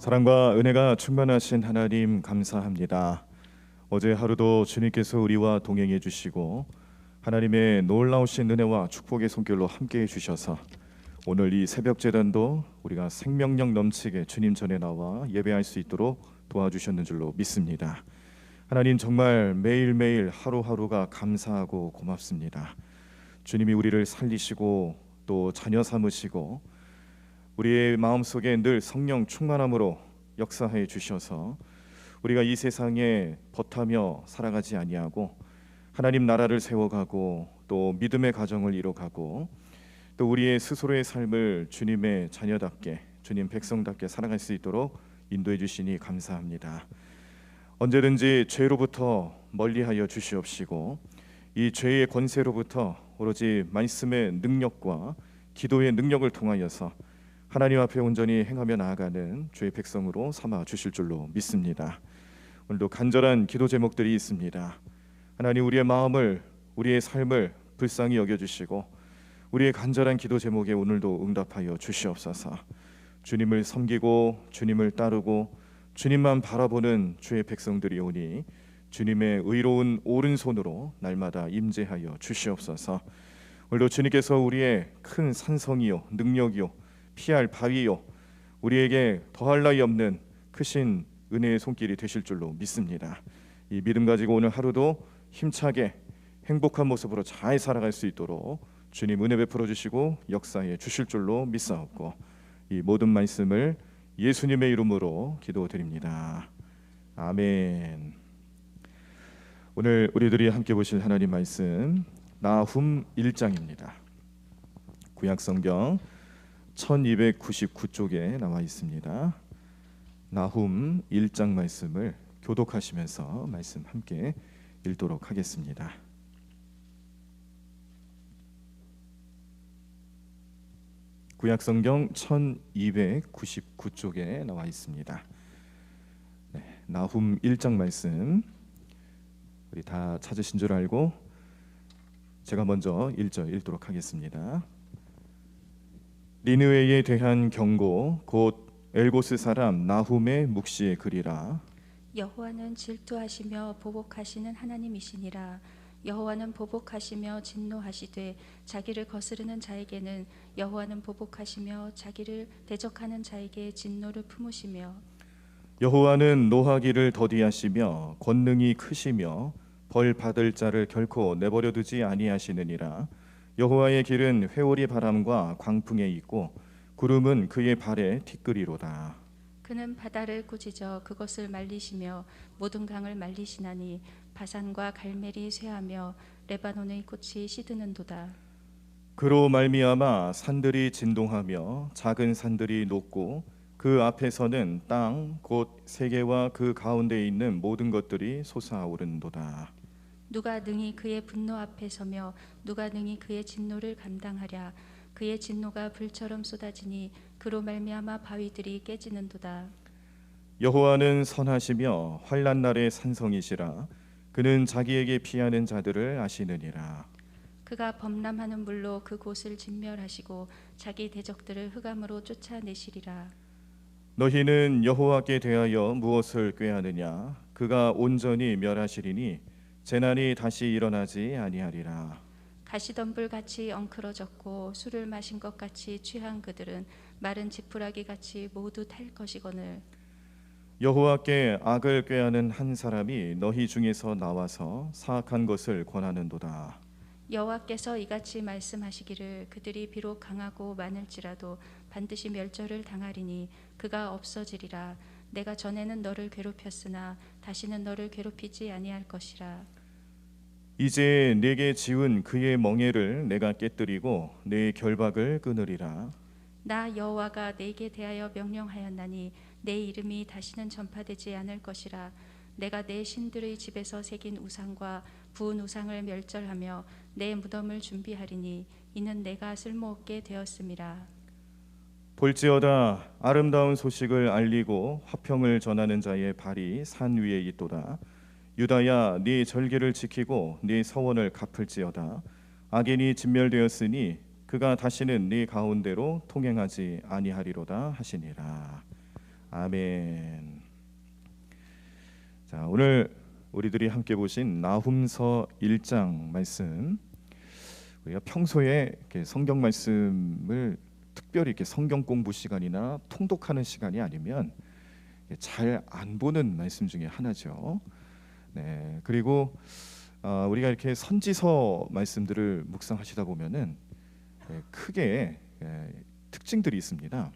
사랑과 은혜가 충만하신 하나님 감사합니다. 어제 하루도 주님께서 우리와 동행해 주시고 하나님의 놀라우신 은혜와 축복의 손길로 함께해 주셔서 오늘 이 새벽 제단도 우리가 생명력 넘치게 주님 전에 나와 예배할 수 있도록 도와주셨는 줄로 믿습니다. 하나님 정말 매일매일 하루하루가 감사하고 고맙습니다. 주님이 우리를 살리시고 또 자녀 삼으시고 우리의 마음속에 늘 성령 충만함으로 역사해 주셔서 우리가 이 세상에 벗하며 살아가지 아니하고 하나님 나라를 세워가고 또 믿음의 가정을 이뤄가고 또 우리의 스스로의 삶을 주님의 자녀답게 주님 백성답게 살아갈 수 있도록 인도해 주시니 감사합니다. 언제든지 죄로부터 멀리하여 주시옵시고 이 죄의 권세로부터 오로지 말씀의 능력과 기도의 능력을 통하여서 하나님 앞에 온전히 행하며 나아가는 주의 백성으로 삼아 주실 줄로 믿습니다. 오늘도 간절한 기도 제목들이 있습니다. 하나님 우리의 마음을 우리의 삶을 불쌍히 여겨주시고 우리의 간절한 기도 제목에 오늘도 응답하여 주시옵소서. 주님을 섬기고 주님을 따르고 주님만 바라보는 주의 백성들이 오니 주님의 의로운 오른손으로 날마다 임재하여 주시옵소서. 오늘도 주님께서 우리의 큰 산성이요 능력이요 피할 바위요 우리에게 더할 나위 없는 크신 은혜의 손길이 되실 줄로 믿습니다. 이 믿음 가지고 오늘 하루도 힘차게 행복한 모습으로 잘 살아갈 수 있도록 주님 은혜 베풀어 주시고 역사해 주실 줄로 믿사옵고 이 모든 말씀을 예수님의 이름으로 기도드립니다. 아멘. 오늘 우리들이 함께 보실 하나님 말씀 나훔 1장입니다. 구약성경 1299쪽에 나와 있습니다. 나훔 1장 말씀을 교독하시면서 말씀 함께 읽도록 하겠습니다. 구약성경 1299쪽에 나와 있습니다. 나훔 1장 말씀 우리 다 찾으신 줄 알고 제가 먼저 1절 읽도록 하겠습니다. 니느웨에 대한 경고 곧 엘고스 사람 나훔의 묵시의 글이라. 여호와는 질투하시며 보복하시는 하나님이시니라. 여호와는 보복하시며 진노하시되 자기를 거스르는 자에게는 여호와는 보복하시며 자기를 대적하는 자에게 진노를 품으시며 여호와는 노하기를 더디하시며 권능이 크시며 벌 받을 자를 결코 내버려 두지 아니하시느니라. 여호와의 길은 회오리 바람과 광풍에 있고 구름은 그의 발에 티끌이로다. 그는 바다를 꾸짖어 그것을 말리시며 모든 강을 말리시나니 바산과 갈멜이 쇠하며 레바논의 꽃이 시드는도다. 그로 말미암아 산들이 진동하며 작은 산들이 녹고 그 앞에서는 땅 곧 세계와 그 가운데에 있는 모든 것들이 솟아오른도다. 누가 능히 그의 분노 앞에 서며 누가 능히 그의 진노를 감당하랴. 그의 진노가 불처럼 쏟아지니 그로 말미암아 바위들이 깨지는도다. 여호와는 선하시며 환난 날의 산성이시라. 그는 자기에게 피하는 자들을 아시느니라. 그가 범람하는 물로 그 곳을 진멸하시고 자기 대적들을 흑암으로 쫓아내시리라. 너희는 여호와께 대하여 무엇을 꾀하느냐? 그가 온전히 멸하시리니 재난이 다시 일어나지 아니하리라. 가시덤불같이 엉클어졌고 술을 마신 것 같이 취한 그들은 마른 지푸라기 같이 모두 탈 것이거늘. 여호와께 악을 꾀하는 한 사람이 너희 중에서 나와서 사악한 것을 권하는도다. 여호와께서 이같이 말씀하시기를 그들이 비록 강하고 많을지라도 반드시 멸절을 당하리니 그가 없어지리라. 내가 전에는 너를 괴롭혔으나 다시는 너를 괴롭히지 아니할 것이라. 이제 내게 지운 그의 멍에를 내가 깨뜨리고 내 결박을 끊으리라. 나 여호와가 내게 대하여 명령하였나니 내 이름이 다시는 전파되지 않을 것이라. 내가 내 신들의 집에서 새긴 우상과 부은 우상을 멸절하며 내 무덤을 준비하리니 이는 내가 쓸모없게 되었음이라. 볼지어다 아름다운 소식을 알리고 화평을 전하는 자의 발이 산 위에 있도다. 유다야 네 절기를 지키고 네 서원을 갚을지어다. 악인이 진멸되었으니 그가 다시는 네 가운데로 통행하지 아니하리로다 하시니라. 아멘. 자, 오늘 우리들이 함께 보신 나훔서 1장 말씀, 우리가 평소에 이렇게 성경 말씀을 특별히 이렇게 성경 공부 시간이나 통독하는 시간이 아니면 잘 안 보는 말씀 중에 하나죠. 네, 그리고 우리가 이렇게 선지서 말씀들을 묵상하시다 보면은 크게 특징들이 있습니다.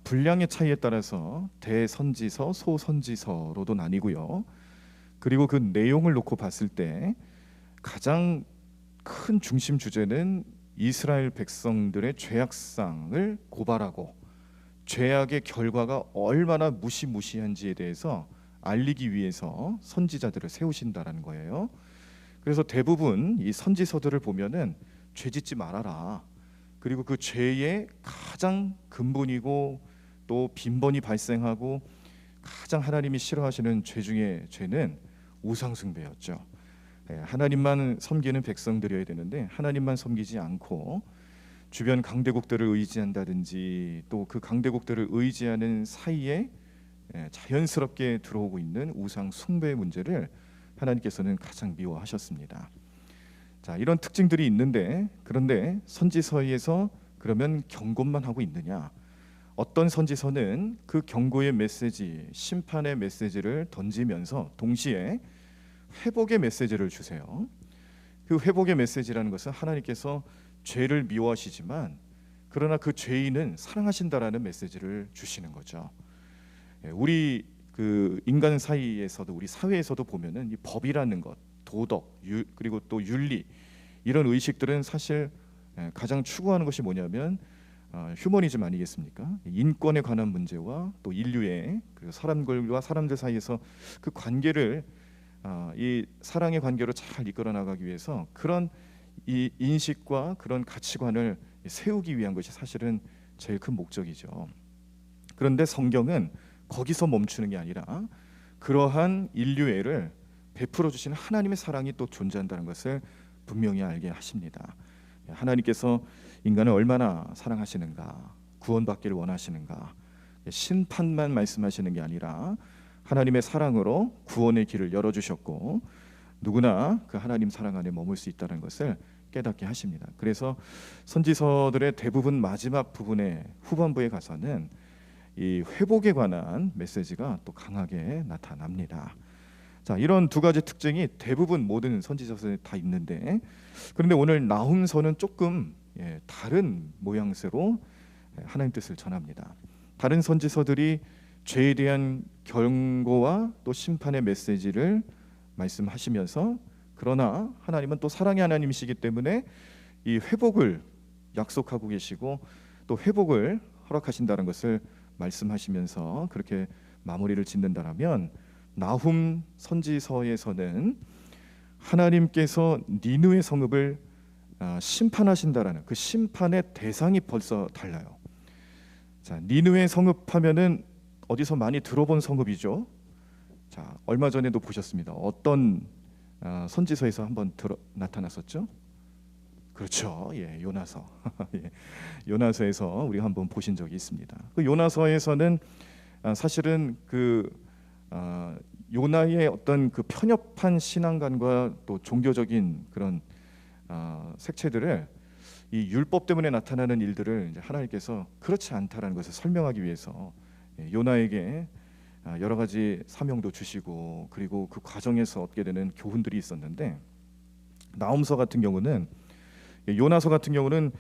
분량의 차이에 따라서 대선지서, 소선지서로도 나뉘고요. 그리고 그 내용을 놓고 봤을 때 가장 큰 중심 주제는 이스라엘 백성들의 죄악상을 고발하고 죄악의 결과가 얼마나 무시무시한지에 대해서 알리기 위해서 선지자들을 세우신다라는 거예요. 그래서 대부분 이 선지서들을 보면은 죄 짓지 말아라. 그리고 그 죄의 가장 근본이고 또 빈번히 발생하고 가장 하나님이 싫어하시는 죄 중에 죄는 우상숭배였죠. 하나님만 섬기는 백성들이어야 되는데 하나님만 섬기지 않고 주변 강대국들을 의지한다든지 또 그 강대국들을 의지하는 사이에 자연스럽게 들어오고 있는 우상 숭배의 문제를 하나님께서는 가장 미워하셨습니다. 자, 이런 특징들이 있는데 그런데 선지서에서 그러면 경고만 하고 있느냐? 어떤 선지서는 그 경고의 메시지, 심판의 메시지를 던지면서 동시에 회복의 메시지를 주세요. 그 회복의 메시지라는 것은 하나님께서 죄를 미워하시지만 그러나 그 죄인은 사랑하신다라는 메시지를 주시는 거죠. 우리 그 인간 사이에서도 우리 사회에서도 보면은 이 법이라는 것, 도덕, 그리고 또 윤리 이런 의식들은 사실 가장 추구하는 것이 뭐냐면 휴머니즘 아니겠습니까? 인권에 관한 문제와 또 인류의 그 사람들과 사람들 사이에서 그 관계를 이 사랑의 관계로 잘 이끌어 나가기 위해서 그런 이 인식과 그런 가치관을 세우기 위한 것이 사실은 제일 큰 목적이죠. 그런데 성경은 거기서 멈추는 게 아니라 그러한 인류애를 베풀어 주시는 하나님의 사랑이 또 존재한다는 것을 분명히 알게 하십니다. 하나님께서 인간을 얼마나 사랑하시는가, 구원받기를 원하시는가, 심판만 말씀하시는 게 아니라 하나님의 사랑으로 구원의 길을 열어주셨고 누구나 그 하나님 사랑 안에 머물 수 있다는 것을 깨닫게 하십니다. 그래서 선지서들의 대부분 마지막 부분의 후반부에 가서는 이 회복에 관한 메시지가 또 강하게 나타납니다. 자, 이런 두 가지 특징이 대부분 모든 선지서에 다 있는데 그런데 오늘 나훔서는 조금 다른 모양새로 하나님 뜻을 전합니다. 다른 선지서들이 죄에 대한 경고와 또 심판의 메시지를 말씀하시면서 그러나 하나님은 또 사랑의 하나님이시기 때문에 이 회복을 약속하고 계시고 또 회복을 허락하신다는 것을 말씀하시면서 그렇게 마무리를 짓는다라면 나훔 선지서에서는 하나님께서 니느웨 성읍을 심판하신다라는 그 심판의 대상이 벌써 달라요. 자, 니느웨 성읍하면은 어디서 많이 들어본 성읍이죠. 자, 얼마 전에도 보셨습니다. 어떤 선지서에서 한번 나타났었죠? 그렇죠. 요나서. 요나서에서 우리가 한번 보신 적이 있습니다. 그 요나서에서는 사실은 그 요나의 어떤 그 편협한 신앙관과 또 종교적인 그런 색채들을 이 율법 때문에 나타나는 일들을 이제 하나님께서 그렇지 않다라는 것을 설명하기 위해서 요나에게 여러 가지 사명도 주시고 그리고 그 과정에서 얻게 되는 교훈들이 있었는데 나훔서 같은 경우는 요나서 같은 경우는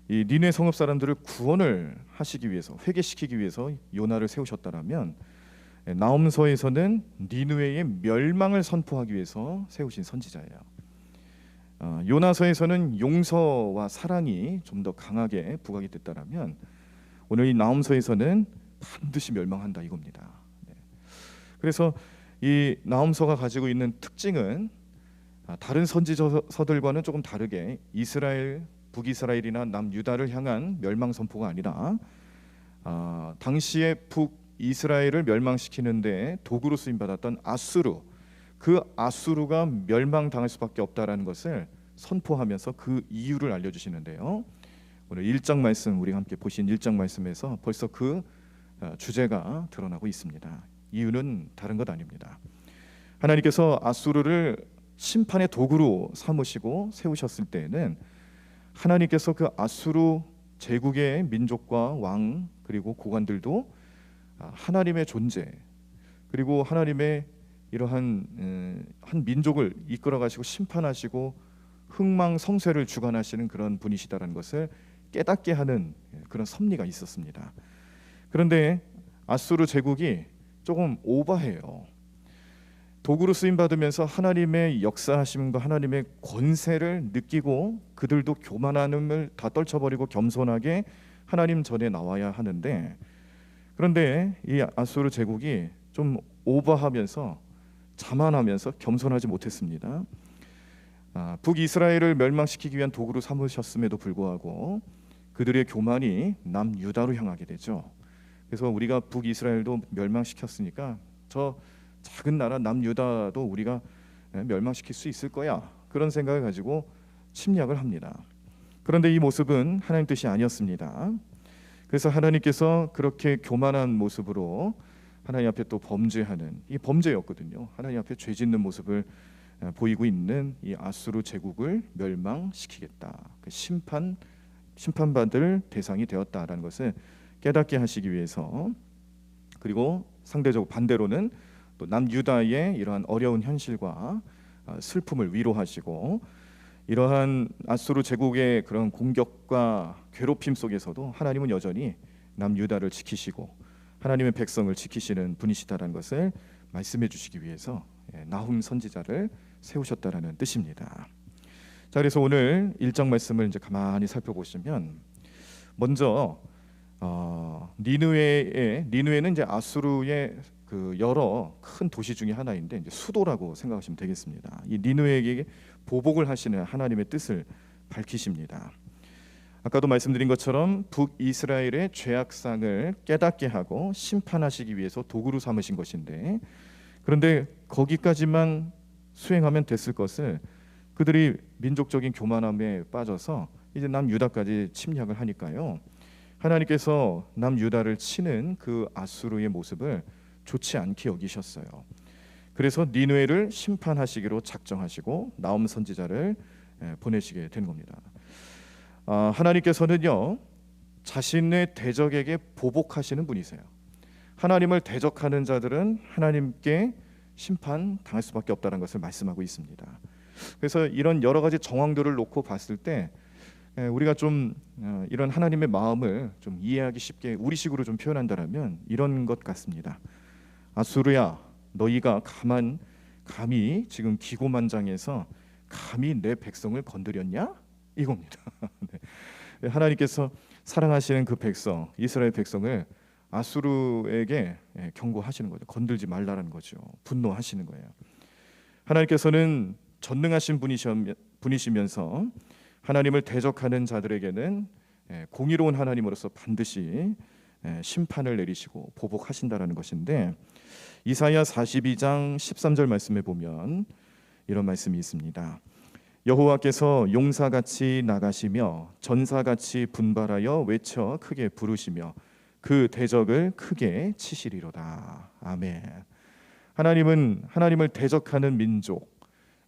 이 니느웨 성읍 사람들을 구원을 하시기 위해서 회개시키기 위해서 요나를 세우셨다라면 나훔서에서는 니느웨의 멸망을 선포하기 위해서 세우신 선지자예요. 요나서에서는 용서와 사랑이 좀 더 강하게 부각이 됐다라면 오늘 이 나훔서에서는 반드시 멸망한다 이겁니다. 그래서 이 나훔서가 가지고 있는 특징은 다른 선지서들과는 조금 다르게 이스라엘, 북이스라엘이나 남유다를 향한 멸망 선포가 아니라 당시의 북이스라엘을 멸망시키는데 도구로 쓰임 받았던 아수르, 그 아수르가 멸망당할 수밖에 없다라는 것을 선포하면서 그 이유를 알려주시는데요. 오늘 1장 말씀 우리가 함께 보신 1장 말씀에서 벌써 그 주제가 드러나고 있습니다. 이유는 다른 것 아닙니다. 하나님께서 아수르를 심판의 도구로 삼으시고 세우셨을 때에는 하나님께서 그 아수르 제국의 민족과 왕 그리고 고관들도 하나님의 존재 그리고 하나님의 이러한 한 민족을 이끌어 가시고 심판하시고 흥망성쇠를 주관하시는 그런 분이시다라는 것을 깨닫게 하는 그런 섭리가 있었습니다. 그런데 아수르 제국이 조금 오버해요. 도구로 쓰임 받으면서 하나님의 역사하심과 하나님의 권세를 느끼고 그들도 교만함을 다 떨쳐버리고 겸손하게 하나님 전에 나와야 하는데, 그런데 이 아수르 제국이 좀 오버하면서 자만하면서 겸손하지 못했습니다. 북이스라엘을 멸망시키기 위한 도구로 삼으셨음에도 불구하고 그들의 교만이 남유다로 향하게 되죠. 그래서 우리가 북이스라엘도 멸망시켰으니까 저 작은 나라 남유다도 우리가 멸망시킬 수 있을 거야, 그런 생각을 가지고 침략을 합니다. 그런데 이 모습은 하나님 뜻이 아니었습니다. 그래서 하나님께서 그렇게 교만한 모습으로 하나님 앞에 또 범죄하는, 이 범죄였거든요. 하나님 앞에 죄 짓는 모습을 보이고 있는 이 아수르 제국을 멸망시키겠다, 그 심판받을 대상이 되었다라는 것을 깨닫게 하시기 위해서, 그리고 상대적으로 반대로는 또 남유다의 이러한 어려운 현실과 슬픔을 위로하시고, 이러한 아수르 제국의 그런 공격과 괴롭힘 속에서도 하나님은 여전히 남유다를 지키시고 하나님의 백성을 지키시는 분이시다라는 것을 말씀해 주시기 위해서 나훔 선지자를 세우셨다라는 뜻입니다. 자, 그래서 오늘 1장 말씀을 이제 가만히 살펴보시면, 먼저 니느웨는 이제 아수르의 그 여러 큰 도시 중에 하나인데 이제 수도라고 생각하시면 되겠습니다. 이 니느웨에게 보복을 하시는 하나님의 뜻을 밝히십니다. 아까도 말씀드린 것처럼 북이스라엘의 죄악상을 깨닫게 하고 심판하시기 위해서 도구로 삼으신 것인데, 그런데 거기까지만 수행하면 됐을 것을 그들이 민족적인 교만함에 빠져서 이제 남유다까지 침략을 하니까요, 하나님께서 남유다를 치는 그 아수르의 모습을 좋지 않게 여기셨어요. 그래서 니느웨를 심판하시기로 작정하시고 나훔 선지자를 보내시게 된 겁니다. 하나님께서는요, 자신의 대적에게 보복하시는 분이세요. 하나님을 대적하는 자들은 하나님께 심판 당할 수밖에 없다는 것을 말씀하고 있습니다. 그래서 이런 여러 가지 정황들을 놓고 봤을 때 우리가 좀 이런 하나님의 마음을 좀 이해하기 쉽게 우리식으로 좀 표현한다면 이런 것 같습니다. 아수르야, 너희가 감히 지금 기고만장해서 감히 내 백성을 건드렸냐? 이겁니다. 네. 하나님께서 사랑하시는 그 백성, 이스라엘 백성을 아수르에게 경고하시는 거죠. 건들지 말라는 거죠. 분노하시는 거예요. 하나님께서는 전능하신 분이시면서 하나님을 대적하는 자들에게는 공의로운 하나님으로서 반드시 심판을 내리시고 보복하신다라는 것인데, 이사야 42장 13절 말씀에 보면 이런 말씀이 있습니다. 여호와께서 용사같이 나가시며 전사같이 분발하여 외쳐 크게 부르시며 그 대적을 크게 치시리로다. 아멘. 하나님은 하나님을 대적하는 민족,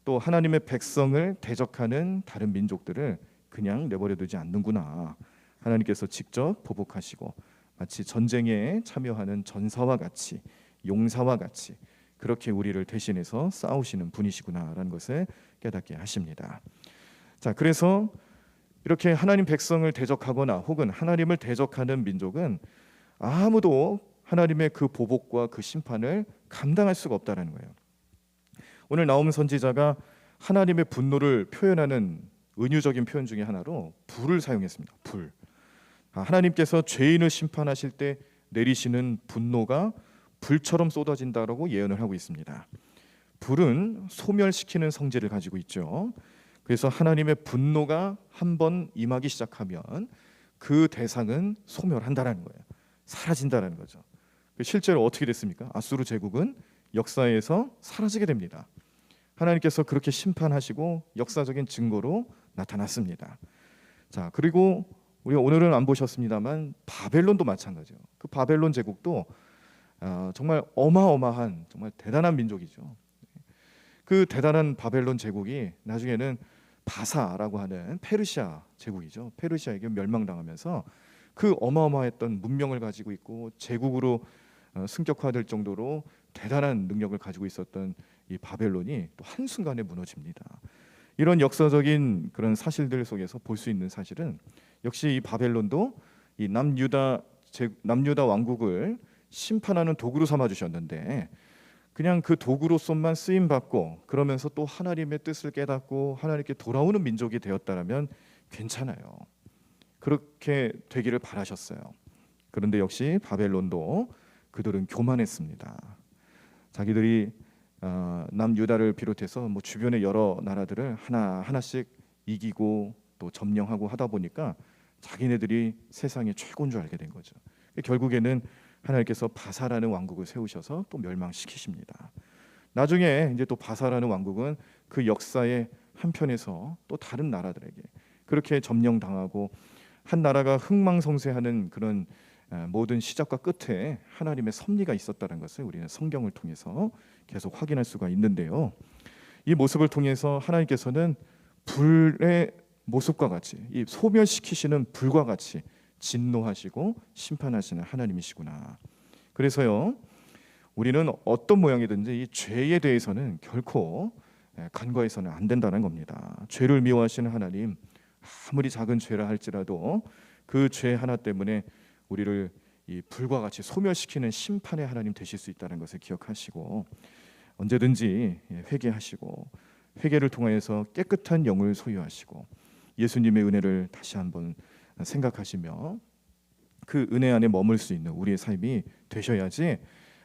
또 하나님의 백성을 대적하는 다른 민족들을 그냥 내버려두지 않는구나. 하나님께서 직접 보복하시고 마치 전쟁에 참여하는 전사와 같이, 용사와 같이 그렇게 우리를 대신해서 싸우시는 분이시구나라는 것을 깨닫게 하십니다. 자, 그래서 이렇게 하나님 백성을 대적하거나 혹은 하나님을 대적하는 민족은 아무도 하나님의 그 보복과 그 심판을 감당할 수가 없다라는 거예요. 오늘 나훔 선지자가 하나님의 분노를 표현하는 은유적인 표현 중에 하나로 불을 사용했습니다. 불. 하나님께서 죄인을 심판하실 때 내리시는 분노가 불처럼 쏟아진다라고 예언을 하고 있습니다. 불은 소멸시키는 성질을 가지고 있죠. 그래서 하나님의 분노가 한번 임하기 시작하면 그 대상은 소멸한다라는 거예요. 사라진다라는 거죠. 실제로 어떻게 됐습니까? 아수르 제국은 역사에서 사라지게 됩니다. 하나님께서 그렇게 심판하시고 역사적인 증거로 나타났습니다. 자, 그리고 우리가 오늘은 안 보셨습니다만 바벨론도 마찬가지예요. 그 바벨론 제국도 정말 어마어마한 정말 대단한 민족이죠. 그 대단한 바벨론 제국이 나중에는 바사라고 하는 페르시아 제국이죠. 페르시아에게 멸망당하면서 그 어마어마했던 문명을 가지고 있고 제국으로 승격화될 정도로 대단한 능력을 가지고 있었던 이 바벨론이 또 한순간에 무너집니다. 이런 역사적인 그런 사실들 속에서 볼 수 있는 사실은 역시 이 바벨론도 이 남유다 왕국을 심판하는 도구로 삼아 주셨는데 그냥 그 도구로서만 쓰임 받고 그러면서 또 하나님의 뜻을 깨닫고 하나님께 돌아오는 민족이 되었다라면 괜찮아요. 그렇게 되기를 바라셨어요. 그런데 역시 바벨론도 그들은 교만했습니다. 자기들이 남유다를 비롯해서 뭐 주변의 여러 나라들을 하나씩 이기고 또 점령하고 하다 보니까 자기네들이 세상의 최고인 줄 알게 된 거죠. 결국에는 하나님께서 바사라는 왕국을 세우셔서 또 멸망시키십니다. 나중에 이제 또 바사라는 왕국은 그 역사의 한편에서 또 다른 나라들에게 그렇게 점령당하고 한 나라가 흥망성쇠하는 그런 모든 시작과 끝에 하나님의 섭리가 있었다는 것을 우리는 성경을 통해서 계속 확인할 수가 있는데요. 이 모습을 통해서 하나님께서는 불의 모습과 같이 이 소멸시키시는 불과 같이 진노하시고 심판하시는 하나님이시구나. 그래서요, 우리는 어떤 모양이든지 이 죄에 대해서는 결코 간과해서는 안 된다는 겁니다. 죄를 미워하시는 하나님, 아무리 작은 죄라 할지라도 그 죄 하나 때문에 우리를 이 불과 같이 소멸시키는 심판의 하나님 되실 수 있다는 것을 기억하시고 언제든지 회개하시고 회개를 통하여서 깨끗한 영을 소유하시고 예수님의 은혜를 다시 한번 생각하시며 그 은혜 안에 머물 수 있는 우리의 삶이 되셔야지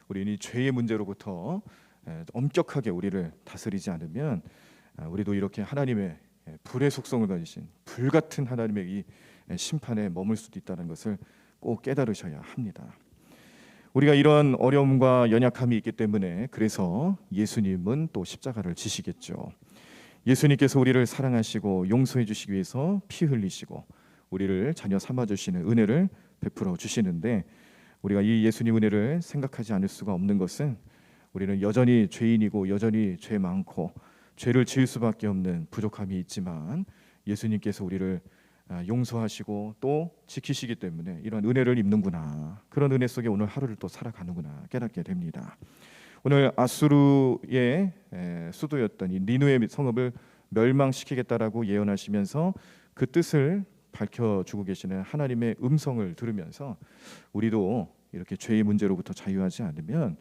우리는 이 죄의 문제로부터 엄격하게 우리를 다스리지 않으면 우리도 이렇게 하나님의 불의 속성을 가지신 불같은 하나님의 이 심판에 머물 수도 있다는 것을 꼭 깨달으셔야 합니다. 우리가 이런 어려움과 연약함이 있기 때문에 그래서 예수님은 또 십자가를 지시겠죠. 예수님께서 우리를 사랑하시고 용서해 주시기 위해서 피 흘리시고 우리를 자녀 삼아 주시는 은혜를 베풀어 주시는데 우리가 이 예수님 은혜를 생각하지 않을 수가 없는 것은 우리는 여전히 죄인이고 여전히 죄 많고 죄를 지을 수밖에 없는 부족함이 있지만 예수님께서 우리를 용서하시고 또 지키시기 때문에 이런 은혜를 입는구나. 그런 은혜 속에 오늘 하루를 또 살아가는구나 깨닫게 됩니다. 오늘 아수르의 수도였던 이 니누의 성읍을 멸망시키겠다라고 예언하시면서 그 뜻을 밝혀주고 계시는 하나님의 음성을 들으면서 우리도 이렇게 죄의 문제로부터 자유하지 않으면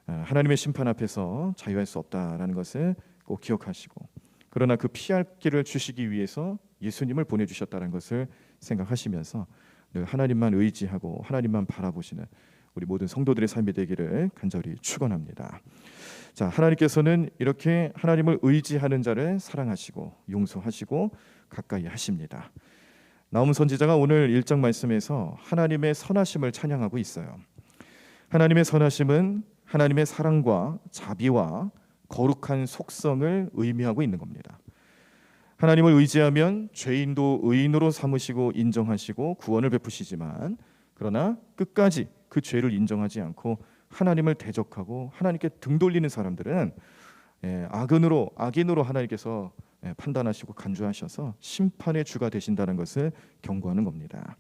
하나님의 심판 앞에서 자유할 수 없다라는 것을 꼭 기억하시고 그러나 그 피할 길을 주시기 위해서 예수님을 보내주셨다는 것을 생각하시면서 늘 하나님만 의지하고 하나님만 바라보시는 우리 모든 성도들의 삶이 되기를 간절히 축원합니다. 자, 하나님께서는 이렇게 하나님을 의지하는 자를 사랑하시고 용서하시고 가까이 하십니다. 나움 선지자가 오늘 1장 말씀에서 하나님의 선하심을 찬양하고 있어요. 하나님의 선하심은 하나님의 사랑과 자비와 거룩한 속성을 의미하고 있는 겁니다. 하나님을 의지하면 죄인도 의인으로 삼으시고 인정하시고 구원을 베푸시지만 그러나 끝까지 그 죄를 인정하지 않고 하나님을 대적하고 하나님께 등 돌리는 사람들은 악인으로 하나님께서 판단하시고 간주하셔서 심판의 주가 되신다는 것을 경고하는 겁니다.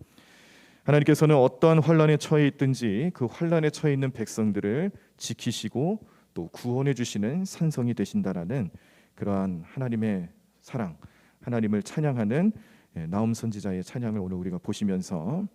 하나님께서는 어떠한 환난에 처해 있든지 그 환난에 처해 있는 백성들을 지키시고 또 구원해 주시는 산성이 되신다라는 그러한 하나님의 사랑, 하나님을 찬양하는 나움 선지자의 찬양을 오늘 우리가 보시면서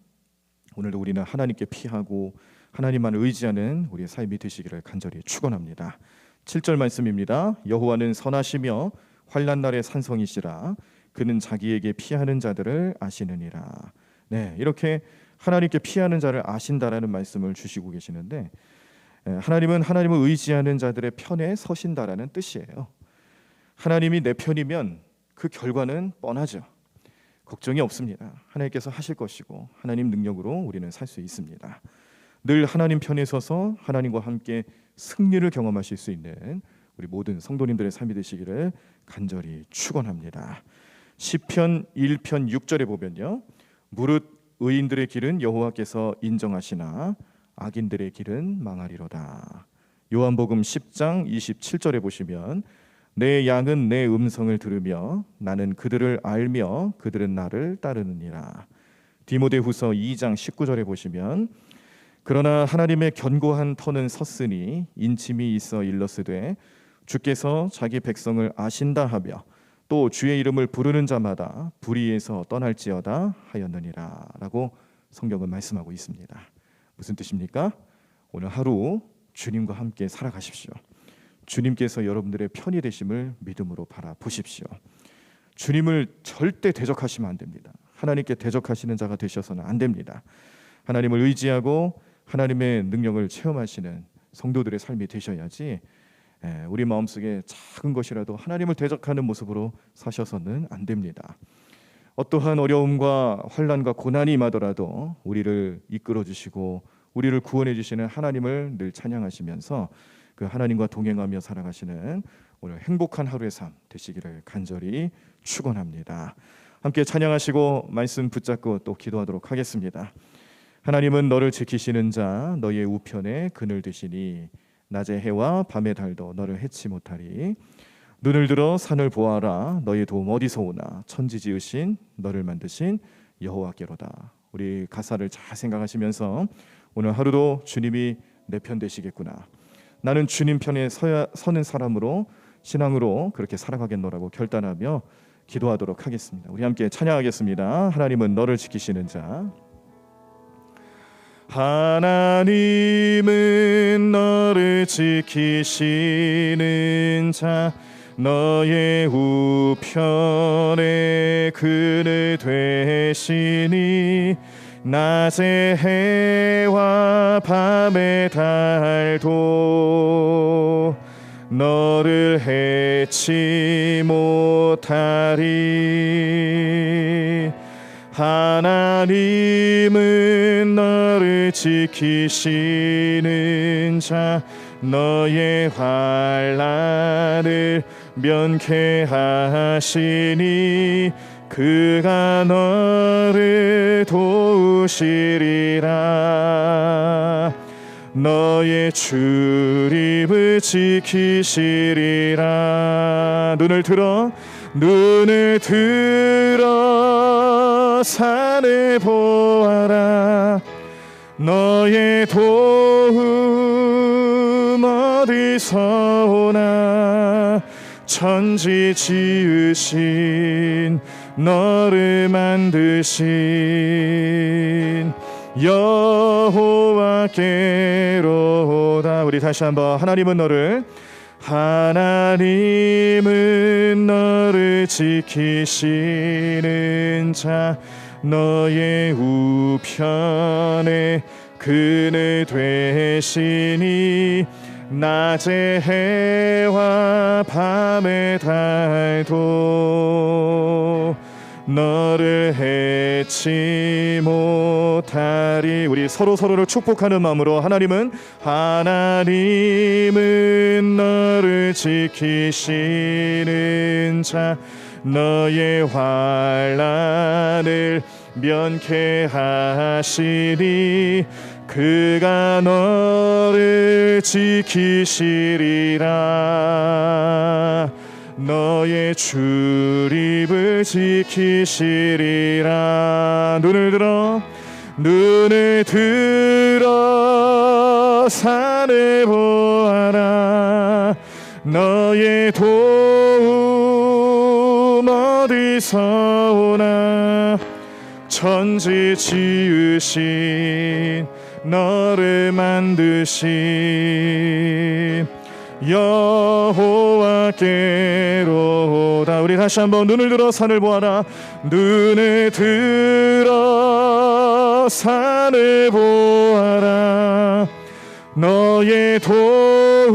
오늘도 우리는 하나님께 피하고 하나님만 의지하는 우리의 삶이 되시기를 간절히 축원합니다. 7절 말씀입니다. 여호와는 선하시며 환난 날의 산성이시라 그는 자기에게 피하는 자들을 아시느니라. 네, 이렇게 하나님께 피하는 자를 아신다라는 말씀을 주시고 계시는데 하나님은 하나님을 의지하는 자들의 편에 서신다라는 뜻이에요. 하나님이 내 편이면 그 결과는 뻔하죠. 걱정이 없습니다. 하나님께서 하실 것이고 하나님 능력으로 우리는 살 수 있습니다. 늘 하나님 편에 서서 하나님과 함께 승리를 경험하실 수 있는 우리 모든 성도님들의 삶이 되시기를 간절히 축원합니다. 시편 1편 6절에 보면요. 무릇 의인들의 길은 여호와께서 인정하시나 악인들의 길은 망하리로다. 요한복음 10장 27절에 보시면 내 양은 내 음성을 들으며 나는 그들을 알며 그들은 나를 따르느니라. 디모데후서 2장 19절에 보시면 그러나 하나님의 견고한 터는 섰으니 인침이 있어 일렀으되 주께서 자기 백성을 아신다 하며 또 주의 이름을 부르는 자마다 불의에서 떠날지어다 하였느니라 라고 성경은 말씀하고 있습니다. 무슨 뜻입니까? 오늘 하루 주님과 함께 살아가십시오. 주님께서 여러분들의 편이 되심을 믿음으로 바라보십시오. 주님을 절대 대적하시면 안 됩니다. 하나님께 대적하시는 자가 되셔서는 안 됩니다. 하나님을 의지하고 하나님의 능력을 체험하시는 성도들의 삶이 되셔야지 우리 마음속에 작은 것이라도 하나님을 대적하는 모습으로 사셔서는 안 됩니다. 어떠한 어려움과 환난과 고난이 임하더라도 우리를 이끌어 주시고 우리를 구원해 주시는 하나님을 늘 찬양하시면서 그 하나님과 동행하며 살아가시는 오늘 행복한 하루의 삶 되시기를 간절히 축원합니다. 함께 찬양하시고 말씀 붙잡고 또 기도하도록 하겠습니다. 하나님은 너를 지키시는 자 너의 우편에 그늘 드시니 낮의 해와 밤의 달도 너를 해치 못하리. 눈을 들어 산을 보아라. 너의 도움 어디서 오나. 천지 지으신 너를 만드신 여호와께로다. 우리 가사를 잘 생각하시면서 오늘 하루도 주님이 내 편 되시겠구나. 나는 주님 편에 서는 사람으로 신앙으로 그렇게 살아가겠노라고 결단하며 기도하도록 하겠습니다. 우리 함께 찬양하겠습니다. 하나님은 너를 지키시는 자. 하나님은 너를 지키시는 자 너의 우편에 그늘 되시니 낮의 해와 밤의 달도 너를 해치 못하리. 하나님은 너를 지키시는 자 너의 환난을 면케하시니 그가 너를 도우시리라. 너의 출입을 지키시리라. 눈을 들어 산을 보아라. 너의 도움 어디서 오나. 천지 지으신 너를 만드신 여호와께로다. 우리 다시 한번 하나님은 너를 지키시는 자 너의 우편에 그늘 되시니 낮의 해와 밤의 달도 너를 해치 못하리. 우리 서로를 축복하는 마음으로 하나님은 너를 지키시는 자 너의 환난을 면케하시니 그가 너를 지키시리라. 너의 출입을 지키시리라. 눈을 들어 산을 보아라. 너의 도움 어디서 오나. 천지 지으신 너를 만드신 여호와께로다. 우리 다시 한번 눈을 들어 산을 보아라. 눈을 들어 산을 보아라. 너의 도움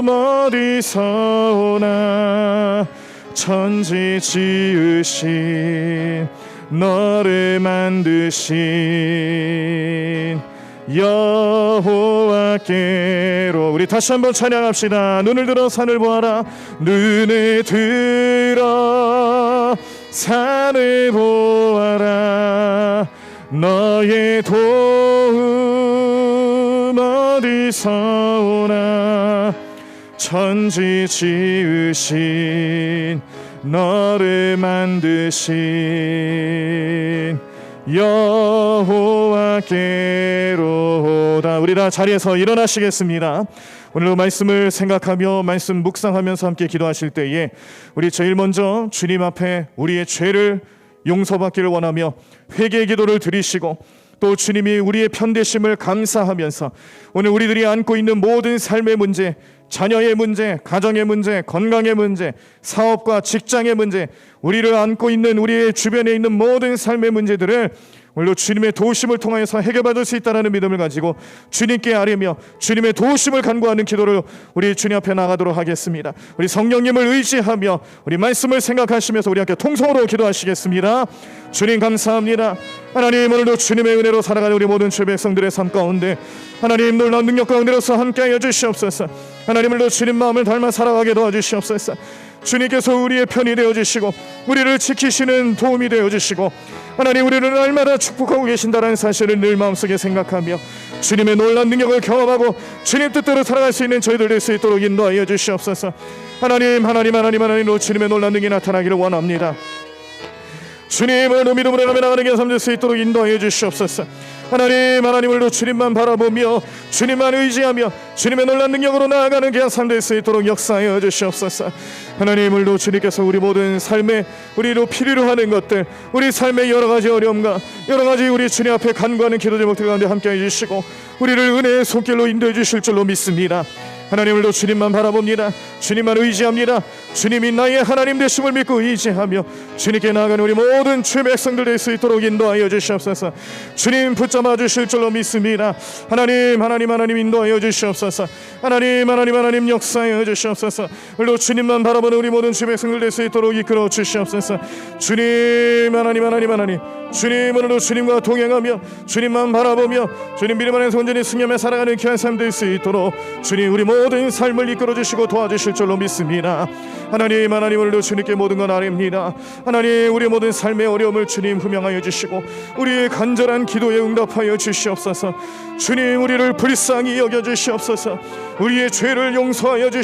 어디서 오나. 천지 지으신 너를 만드신 여호와께로. 우리 다시 한번 찬양합시다. 눈을 들어 산을 보아라. 눈을 들어 산을 보아라. 너의 도움 어디서 오나. 천지 지으신 너를 만드신 여호와께로다. 우리 다 자리에서 일어나시겠습니다. 오늘 말씀을 생각하며 말씀 묵상하면서 함께 기도하실 때에 우리 제일 먼저 주님 앞에 우리의 죄를 용서받기를 원하며 회개의 기도를 드리시고, 또 주님이 우리의 편되심을 감사하면서 오늘 우리들이 안고 있는 모든 삶의 문제, 자녀의 문제, 가정의 문제, 건강의 문제, 사업과 직장의 문제, 우리를 안고 있는 우리의 주변에 있는 모든 삶의 문제들을 오늘도 주님의 도우심을 통하여서 해결받을 수 있다는 믿음을 가지고 주님께 아뢰며 주님의 도우심을 간구하는 기도를 우리 주님 앞에 나가도록 하겠습니다. 우리 성령님을 의지하며 우리 말씀을 생각하시면서 우리 함께 통성으로 기도하시겠습니다. 주님 감사합니다. 하나님, 오늘도 주님의 은혜로 살아가는 우리 모든 주 백성들의 삶 가운데 하나님 놀라운 능력 가운데로서 함께하여 주시옵소서. 하나님을도 주님 마음을 닮아 살아가게 도와주시옵소서. 주님께서 우리의 편이 되어주시고 우리를 지키시는 도움이 되어주시고 하나님, 우리를 날마다 축복하고 계신다는 사실을 늘 마음속에 생각하며 주님의 놀라운 능력을 경험하고 주님 뜻대로 살아갈 수 있는 저희들 될 수 있도록 인도하여 주시옵소서. 하나님으로 주님의 놀라운 능력이 나타나기를 원합니다. 주님을 믿음으로 나가는 게 삶될 수 있도록 인도하여 주시옵소서. 하나님으로 주님만 바라보며 주님만 의지하며 주님의 놀라운 능력으로 나아가는 게 삶될 수 있도록 역사하여 주시옵소서. 하나님을도 주님께서 우리 모든 삶에 우리로 필요로 하는 것들, 우리 삶의 여러 가지 어려움과 여러 가지 우리 주님 앞에 간구하는 기도 제목들 가운데 함께해 주시고 우리를 은혜의 손길로 인도해 주실 줄로 믿습니다. 하나님을도 주님만 바라봅니다. 주님만 의지합니다. 주님이 나의 하나님 되심을 믿고 의지하며 주님께 나아가는 우리 모든 주의 백성들 될 수 있도록 인도하여 주시옵소서. 주님 붙잡아 주실 줄로 믿습니다. 하나님 인도하여 주시옵소서. 하나님 역사하여 주시옵소서. 오늘도 주님만 바라보는 우리 모든 주의 백성들 될 수 있도록 이끌어 주시옵소서. 주님 주님, 오늘도 주님과 동행하며 주님만 바라보며 주님 믿음 안에서 온전히 승리하며 살아가는 귀한 삶 될 수 있도록 주님 우리 모든 삶을 이끌어 주시고 도와주실 줄로 믿습니다. 하나님 오늘도 주님께 모든 건 아뢰옵니다. 하나님, 우리 모든 삶의 어려움을 주님 분명하여 주시고 우리의 간절한 기도에 응답하여 주시옵소서. 주님, 우리를 불쌍히 여겨 주시옵소서. 우리의 죄를 용서하여 주시옵소서.